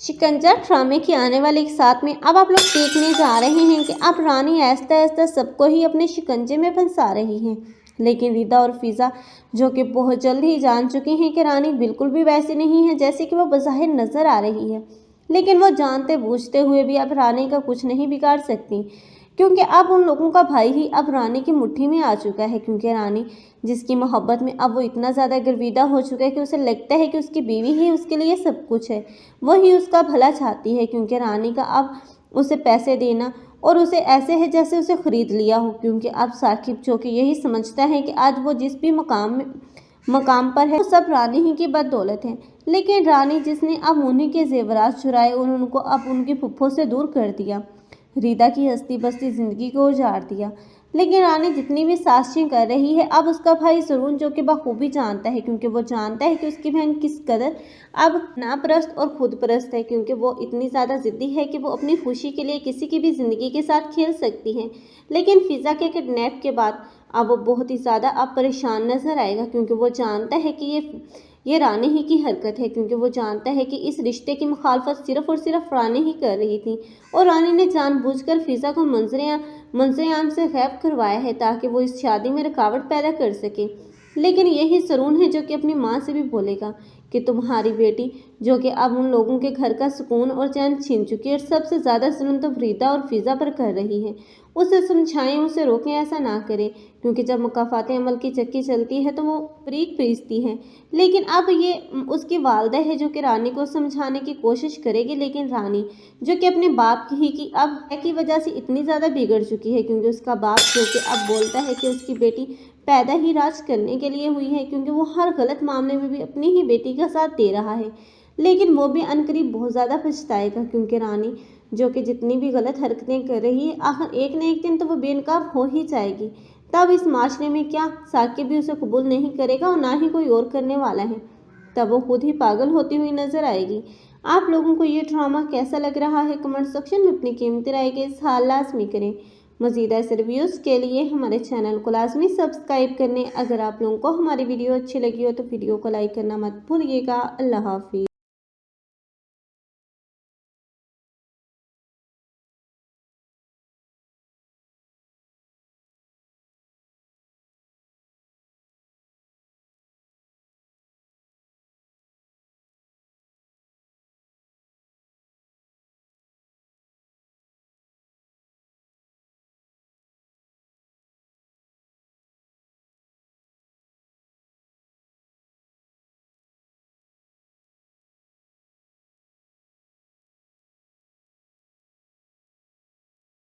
शिकंजा ड्रामे की आने वाले एक साथ में अब आप लोग देखने जा रहे हैं कि अब रानी ऐसा ऐसा सबको ही अपने शिकंजे में फंसा रही है। लेकिन रिदा और फिजा जो कि बहुत जल्द ही जान चुकी हैं कि रानी बिल्कुल भी वैसी नहीं है जैसे कि वो बज़ाहिर नज़र आ रही है। लेकिन वो जानते बूझते हुए भी अब रानी का कुछ नहीं बिगाड़ सकती, क्योंकि अब उन लोगों का भाई ही अब रानी की मुट्ठी में आ चुका है। क्योंकि रानी जिसकी मोहब्बत में अब वो इतना ज़्यादा गर्विदा हो चुका है कि उसे लगता है कि उसकी बीवी ही उसके लिए सब कुछ है, वही उसका भला चाहती है। क्योंकि रानी का अब उसे पैसे देना और उसे ऐसे है जैसे उसे ख़रीद लिया हो। क्योंकि अब साकिब जो कि यही समझता है कि आज वो जिस भी मकाम पर है वो सब रानी ही की बदौलत है। लेकिन रानी जिसने अब उन्हीं के जेवरात चुराए और उनको अब उनकी फुफ्फो से दूर कर दिया, रीदा की हस्ती बस्ती ज़िंदगी को उजाड़ दिया। लेकिन रानी जितनी भी साजिशें कर रही है अब उसका भाई सरून जो कि बखूबी जानता है, क्योंकि वो जानता है कि उसकी बहन किस कदर अब नापरस्त और खुदपरस्त है। क्योंकि वो इतनी ज़्यादा ज़िद्दी है कि वो अपनी खुशी के लिए किसी की भी ज़िंदगी के साथ खेल सकती है। लेकिन फिज़ा के किडनैप के बाद अब वो बहुत ही ज़्यादा अब परेशान नज़र आएगा, क्योंकि वो जानता है कि ये रानी ही की हरकत है। क्योंकि वो जानता है कि इस रिश्ते की मुखालफत सिर्फ़ और सिर्फ रानी ही कर रही थी और रानी ने जानबूझकर फिज़ा को मंजरेआम से गैब करवाया है ताकि वो इस शादी में रुकावट पैदा कर सके। लेकिन यही सरून है जो कि अपनी माँ से भी बोलेगा कि तुम्हारी बेटी जो कि अब उन लोगों के घर का सुकून और चैन छीन चुकी है और सबसे ज़्यादा जुल्म तो फरीदा और फिज़ा पर कर रही है। उसे समझाएं, उसे रोकें, ऐसा ना करें, क्योंकि जब मुकाफाते अमल की चक्की चलती है तो वो फरीक पीसती है। लेकिन अब ये उसकी वालदा है जो कि रानी को समझाने की कोशिश करेगी। लेकिन रानी जो कि अपने बाप की अब की वजह से इतनी ज़्यादा बिगड़ चुकी है, क्योंकि उसका बाप जो कि अब बोलता है कि उसकी बेटी पैदा ही राज करने के लिए हुई है, क्योंकि वो हर गलत मामले में भी अपनी ही बेटी का साथ दे रहा है। लेकिन वो भी अनकरीब बहुत ज़्यादा पछताएगा, क्योंकि रानी जो कि जितनी भी गलत हरकतें कर रही है आखिर एक न एक दिन तो वो बेनकाब हो ही जाएगी। तब इस माशरे में क्या साकिब भी उसे कबूल नहीं करेगा और ना ही कोई और करने वाला है। तब वो खुद ही पागल होती हुई नजर आएगी। आप लोगों को ये ड्रामा कैसा लग रहा है कमेंट सेक्शन में अपनी कीमती राय के इज़हार लाजमी करें। मज़ीद ऐसे रिव्यूज़ के लिए हमारे चैनल को लाजमी सब्सक्राइब करने। अगर आप लोगों को हमारी वीडियो अच्छी लगी हो तो वीडियो को लाइक करना मत भूलिएगा। अल्लाह हाफिज़।